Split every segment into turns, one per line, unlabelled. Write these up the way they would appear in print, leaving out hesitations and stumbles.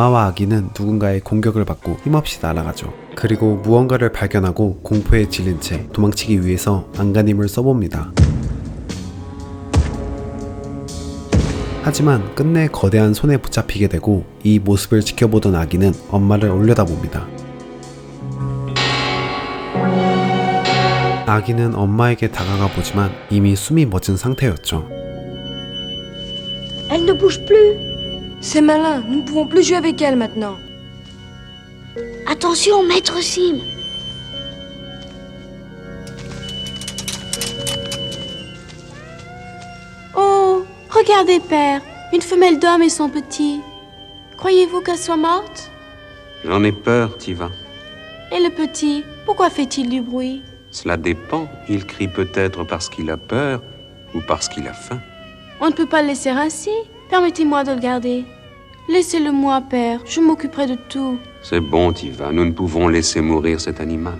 엄마와 아기는 누군가의 공격을 받고 힘없이 날아가죠. 그리고 무언가를 발견하고 공포에 질린 채 도망치기 위해서 안간힘을 써봅니다. 하지만 끝내 거대한 손에 붙잡히게 되고 이 모습을 지켜보던 아기는 엄마를 올려다봅니다. 아기는 엄마에게 다가가 보지만 이미 숨이 멎은 상태였죠.
Elle ne bouge plus. C'est malin, nous ne pouvons plus jouer avec elle maintenant.
Attention, maître Sim.
Oh, regardez, père, une femelle d'homme et son petit. Croyez-vous qu'elle soit morte?
J'en ai peur, Tiva.
Et le petit, pourquoi fait-il du bruit?
Cela dépend. Il crie peut-être parce qu'il a peur ou parce qu'il a faim.
On ne peut pas le laisser ainsi. Permettez-moi de le garder. Laissez-le moi, père. Je m'occuperai de tout.
C'est bon, Tiva. Nous ne pouvons laisser mourir cet animal.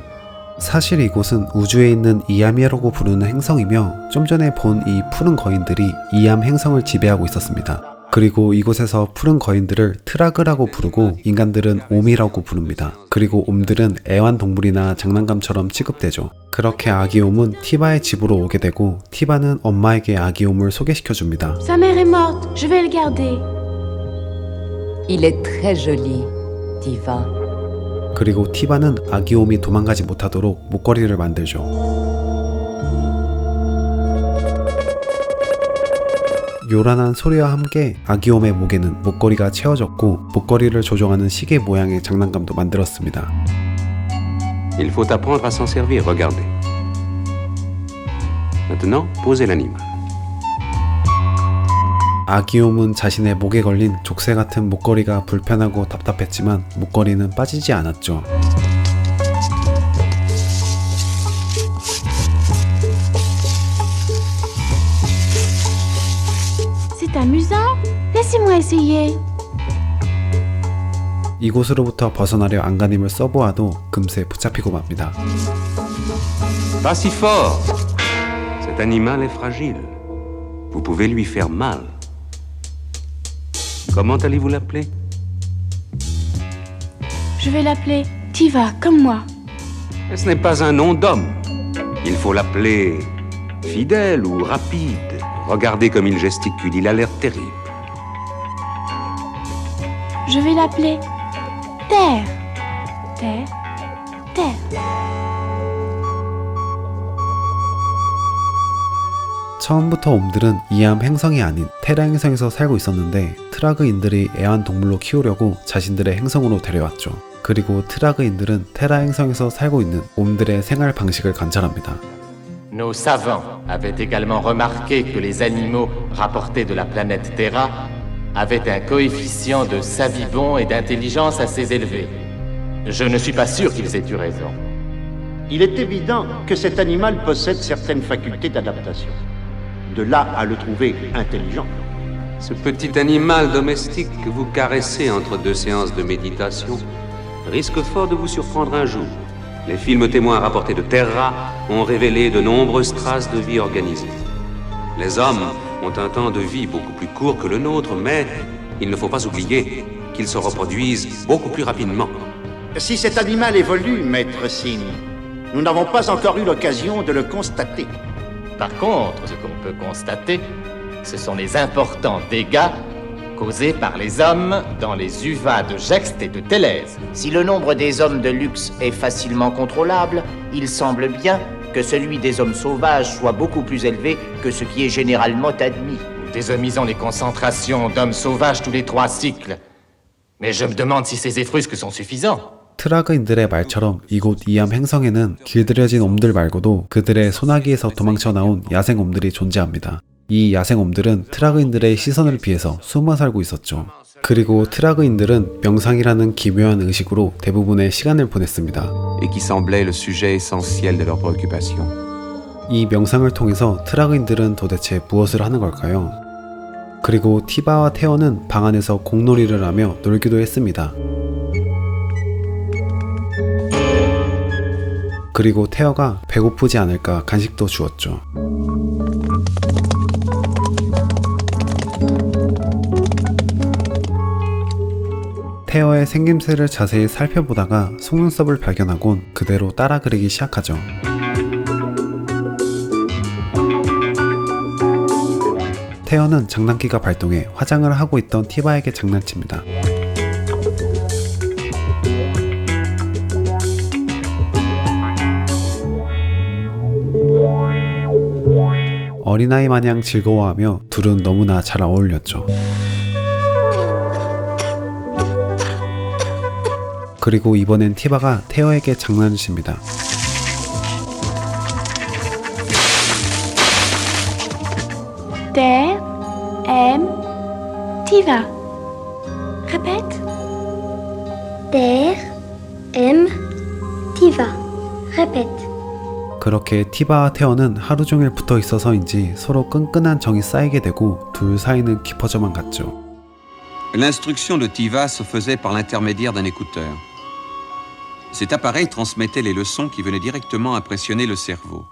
사실 이곳은 우주에 있는 이암이라고 부르는 행성이며 좀 전에 본 이 푸른 거인들이 이암 행성을 지배하고 있었습니다. 그리고 이곳에서 푸른 거인들을 트라그라고 부르고 인간들은 옴이라고 부릅니다. 그리고 옴들은 애완동물이나 장난감처럼 취급되죠. 그렇게 아기 옴은 티바의 집으로 오게 되고 티바는 엄마에게 아기 옴을 소개시켜줍니다.
Sa mère est morte. Je vais le garder.
Il est très joli, Tiva.
그리고 티바는 아기 옴이 도망가지 못하도록 목걸이를 만들죠. 요란한 소리와 함께 아기옴의 목에는 목걸이가 채워졌고 목걸이를 조종하는 시계 모양의 장난감도 만들었습니다.
Il faut apprendre à s'en servir. Regardez. Maintenant, posez l'animal.
아기옴은 자신의 목에 걸린 족쇄 같은 목걸이가 불편하고 답답했지만 목걸이는 빠지지 않았죠.
C'est amusant. Laissez-moi essayer.
이곳으로부터 벗어나려 안간힘을 써보아도 금세 붙잡히고 맙니다.
Pas si fort. Cet animal est fragile. Vous pouvez lui faire mal. Comment allez-vous l'appeler?
Je vais l'appeler Tiva, comme moi.
Ce n'est pas un nom d'homme. Il faut l'appeler fidèle ou rapide. Regardez comme il gesticule, il a l'air terrible.
Je vais l'appeler Terre. Terre. Terre.
처음부터 옴들은 이암 행성이 아닌 테라 행성에서 살고 있었는데 트라그인들이 애완동물로 키우려고 자신들의 행성으로 데려왔죠. 그리고 트라그인들은 테라 행성에서 살고 있는 옴들의 생활 방식을 관찰합니다.
Nos savants avaient également remarqué que les animaux rapportés de la planète Terra avaient un coefficient de savibond et d'intelligence assez élevé. Je ne suis pas sûr qu'ils aient eu raison.
Il est évident que cet animal possède certaines facultés d'adaptation. De là à le trouver intelligent.
Ce petit animal domestique que vous caressez entre deux séances de méditation risque fort de vous surprendre un jour. Les films témoins rapportés de Terra ont révélé de nombreuses traces de vie organisée. Les hommes ont un temps de vie beaucoup plus court que le nôtre, mais il ne faut pas oublier qu'ils se reproduisent beaucoup plus rapidement.
Si cet animal évolue, maître Sim, nous n'avons pas encore eu l'occasion de le constater.
Par contre, ce qu'on peut constater, ce sont les importants dégâts causés par les hommes dans les uvas de Gexte et de Télèse.
Si le nombre des hommes de luxe est facilement contrôlable, il semble bien que celui des hommes sauvages soit beaucoup plus élevé que ce qui est généralement admis.
Nous désomisons les concentrations d'hommes sauvages tous les 3 cycles. Mais je me demande si ces effrusques sont suffisants.
트라그인들의 말처럼 이곳 이암 행성에는 길들여진 옴들 말고도 그들의 소나기에서 도망쳐 나온 야생 옴들이 존재합니다. 이 야생 옴들은 트라그인들의 시선을 피해서 숨어 살고 있었죠. 그리고 트라그인들은 명상이라는 기묘한 의식으로 대부분의 시간을 보냈습니다.
Et qui semblait le sujet essentiel de leur préoccupation.
이 명상을 통해서 트라그인들은 도대체 무엇을 하는 걸까요? 그리고 티바와 테어는 방 안에서 공놀이를 하며 놀기도 했습니다. 그리고 테어가 배고프지 않을까 간식도 주었죠. 태어의 생김새를 자세히 살펴보다가 속눈썹을 발견하곤 그대로 따라 그리기 시작하죠. 태어는 장난기가 발동해 화장을 하고 있던 티바에게 장난칩니다. 어린아이 마냥 즐거워하며 둘은 너무나 잘 어울렸죠. 그리고 이번엔 티바가 태어에게 장난을 칩니다.
Terre aime Tiva. Répète.
Terre aime Tiva. Répète.
그렇게 티바와 태어는 하루 종일 붙어 있어서인지 서로 끈끈한 정이 쌓이게 되고 둘 사이는 깊어져만 갔죠.
L'instruction de Tiva se faisait par l'intermédiaire d'un écouteur. Cet appareil transmettait les leçons qui venaient directement impressionner le cerveau.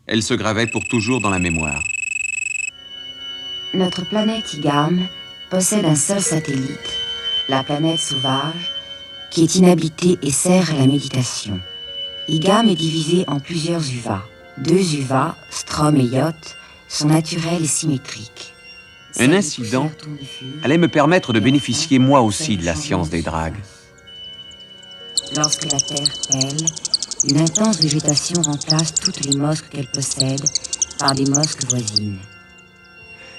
Elles se gravaient pour toujours dans la mémoire.
Notre planète Igam possède un seul satellite, la planète sauvage, qui est inhabitée et sert à la méditation. Igam est divisé en plusieurs uvas. 2 uvas, Strom et Yot, sont naturels et symétriques.
Un incident allait me permettre de bénéficier moi aussi de la science des dragues.
Lorsque la Terre pèle, une intense végétation remplace toutes les mosques qu'elle possède par des mosques voisines.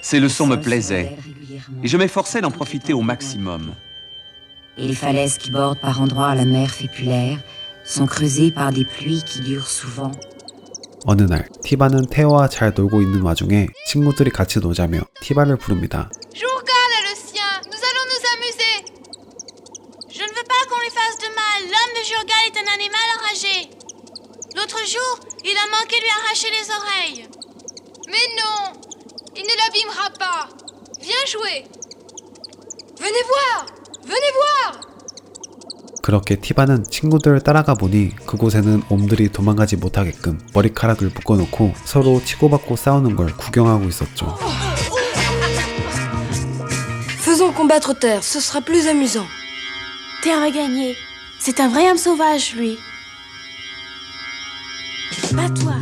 Ces leçons me plaisaient et je m'efforçais d'en profiter au maximum.
Et les falaises qui bordent par endroits la mer fépulaire sont creusées par des pluies qui durent souvent.
어느 날 티바는 태어와 잘 놀고 있는 와중에 친구들이 같이 노자며 티바를 부릅니다.
Jourgal est le sien. Nous allons nous amuser. Je ne veux pas qu'on lui fasse de mal. L'homme de Jourgal est un animal enragé. L'autre jour, il a manqué de lui arracher les oreilles.
Mais non, il ne l'abîmera pas. Viens jouer. Venez voir, venez voir.
그렇게 티바는 친구들을 따라가 보니 그곳에는 옴들이 도망가지 못하게끔 머리카락을 묶어놓고 서로 치고받고 싸우는 걸 구경하고 있었죠.
Faisons combattre Terre, ce sera plus amusant.
Terre va gagner. C'est un vrai homme sauvage, lui. Pas toi.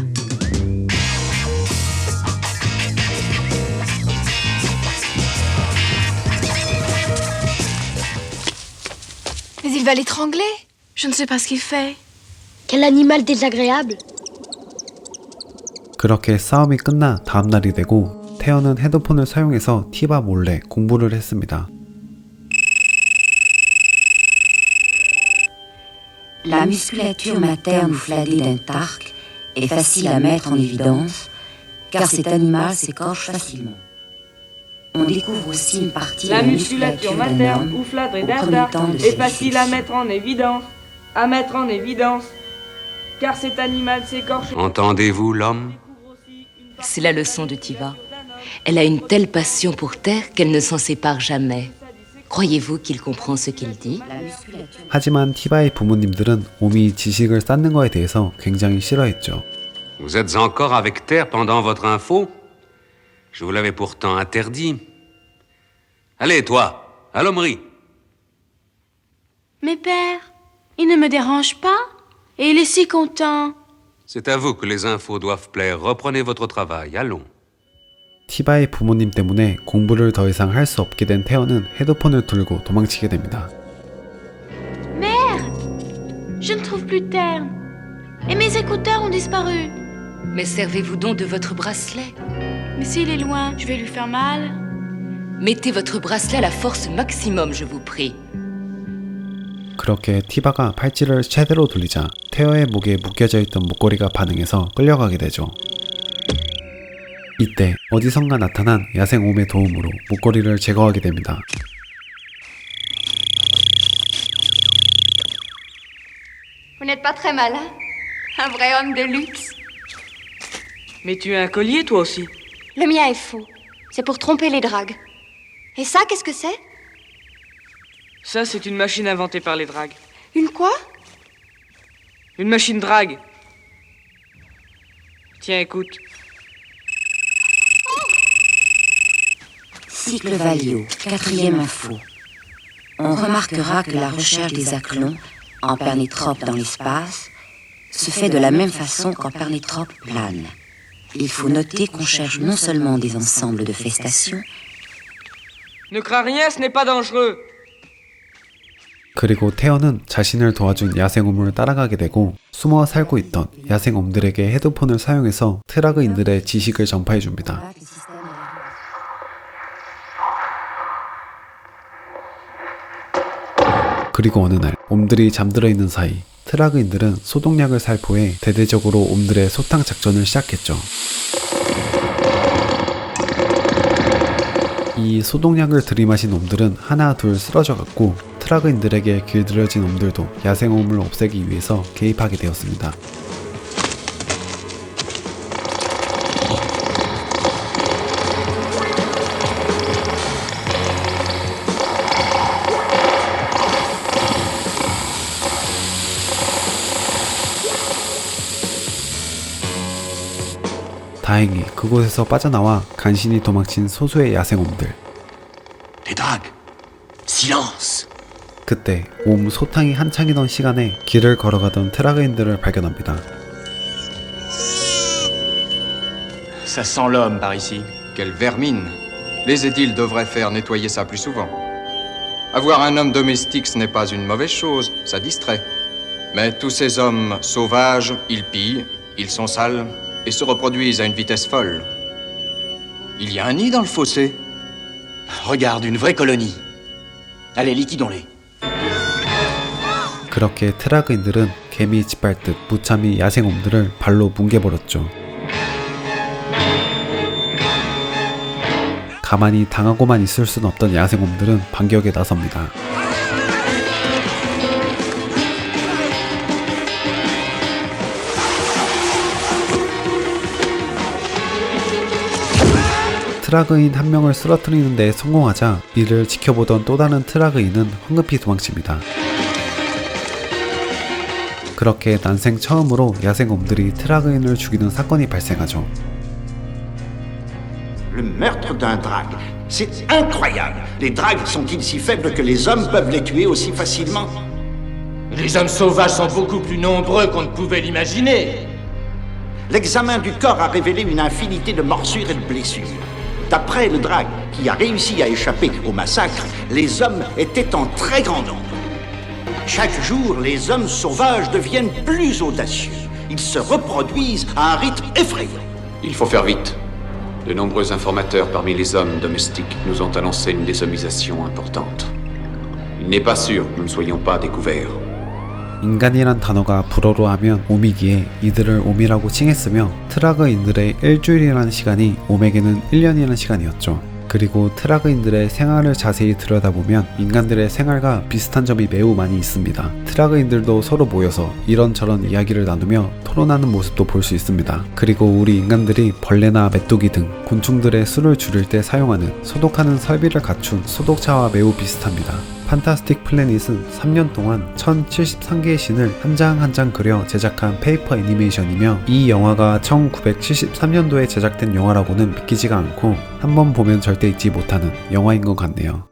Mais il va l'étrangler.
Je ne sais pas ce qu'il fait.
Quel animal désagréable.
그렇게 싸움이 끝나 다음날이 되고 태어는 헤드폰을 사용해서 티바 몰래 공부를 했습니다.
La musculature materne ou fladée d'un tarque est facile à mettre en évidence, car cet animal s'écorche facilement. On découvre aussi une partie de
La
la
musculature materne ou fladée d'un tarque est facile à mettre en évidence, car cet animal s'écorche.
Entendez-vous l'homme?
C'est la leçon de Tiva. Elle a une telle passion pour Terre qu'elle ne s'en sépare jamais. Croyez-vous qu'il comprend ce qu'il dit?
하지만 티바의 부모님들은 옴이 지식을 쌓는 거에 대해서 굉장히 싫어했죠.
Vous êtes encore avec Terre pendant votre info? Je vous l'avais pourtant interdit. Allez, toi, à l'hommerie.
Mais père, il ne me dérange pas. Et il est si content.
C'est à vous que les infos doivent plaire. Reprenez votre travail, allons.
티바의 부모님 때문에 공부를 더 이상 할 수 없게 된 태어는 헤드폰을 들고 도망치게 됩니다.
Mère, je ne trouve plus de terre. Et mes écouteurs ont disparu.
Mais servez-vous donc de votre bracelet.
Mais s'il est loin, je vais lui faire mal.
Mettez votre bracelet à la force maximum, je vous prie.
그렇게 티바가 팔찌를 최대로 돌리자 태어의 목에 묶여져 있던 목걸이가 반응해서 끌려가게 되죠. 이때 어디선가 나타난 야생 옴의 도움으로 목걸이를 제거하게 됩니다.
Vous n'êtes pas très malin. Un vrai homme de luxe.
Mais tu as un collier, toi aussi.
Le mien est faux. C'est pour tromper les dragues. Et ça, qu'est-ce que c'est?
Ça, c'est une machine inventée par les dragues.
Une quoi?
Une machine drague. Tiens, écoute.
Cycle Valio, 4e info. On remarquera que la recherche des aclons en pernétrope dans l'espace se fait de la même façon qu'en pernétrope plane. Il faut noter qu'on cherche non seulement des ensembles de festations.
Ne crains rien, ce n'est pas dangereux.
그리고 태어는 자신을 도와준 야생옴을 따라가게 되고 숨어 살고 있던 야생옴들에게 헤드폰을 사용해서 트라그인들의 지식을 전파해줍니다. 그리고 어느 날 옴들이 잠들어 있는 사이 트라그인들은 소독약을 살포해 대대적으로 옴들의 소탕 작전을 시작했죠. 이 소독약을 들이마신 옴들은 하나 둘 쓰러져갔고 트라그인들에게 길들여진 옴들도 야생옴을 없애기 위해서 개입하게 되었습니다. 다행히 그곳에서 빠져나와 간신히 도망친 소수의 야생옴들.
Les dragues! Silence!
그때 옴 소탕이 한창이던 시간에 길을 걸어가던 트라그인들을 발견합니다.
Ça sent l'homme par ici.
Quelle vermine! Les édiles devraient faire nettoyer ça plus souvent. Avoir un homme domestique, ce n'est pas une mauvaise chose, ça distrait. Mais tous ces hommes sauvages, ils pillent, ils sont sales et se reproduisent à une vitesse folle. Il y a un nid dans le fossé.
Regarde, une vraie colonie. Allez, liquidons-les.
그렇게 트라그인들은 개미 짓밟듯 무참히 야생옴들을 발로 뭉개버렸죠. 가만히 당하고만 있을 순 없던 야생옴들은 반격에 나섭니다. 트라그인 한 명을 쓰러뜨리는 데 성공하자 이를 지켜보던 또 다른 트라그인은 황급히 도망칩니다. 그렇게 난생 처음으로 야생옴들이 트라그인을 죽이는 사건이 발생하죠.
Le meurtre d'un drague, c'est incroyable. Les dragues sont-ils si faibles que les hommes peuvent les tuer aussi facilement?
Les hommes sauvages sont beaucoup plus nombreux qu'on ne pouvait l'imaginer.
L'examen du corps a révélé une infinité de morsures et de blessures. D'après le drague, qui a réussi à échapper au massacre, les hommes étaient en très grand nombre. Chaque jour, les hommes sauvages deviennent plus audacieux. Ils se reproduisent à un rythme effrayant.
Il faut faire vite. De nombreux informateurs parmi les hommes domestiques nous ont annoncé une désomisation importante. Il n'est pas sûr que nous ne soyons pas découverts.
인간이란 단어가 불어로 하면 옴이기에 이들을 옴이라고 칭했으며 트라그인들의 일주일이라는 시간이 옴에게는 1년이라는 시간이었죠. 그리고 트라그인들의 생활을 자세히 들여다보면 인간들의 생활과 비슷한 점이 매우 많이 있습니다. 트라그인들도 서로 모여서 이런저런 이야기를 나누며 토론하는 모습도 볼 수 있습니다. 그리고 우리 인간들이 벌레나 메뚜기 등 곤충들의 수를 줄일 때 사용하는 소독하는 설비를 갖춘 소독차와 매우 비슷합니다. 판타스틱 플래닛은 3년 동안 1073개의 신을 한 장 한 장 그려 제작한 페이퍼 애니메이션이며 이 영화가 1973년도에 제작된 영화라고는 믿기지가 않고 한번 보면 절대 잊지 못하는 영화인 것 같네요.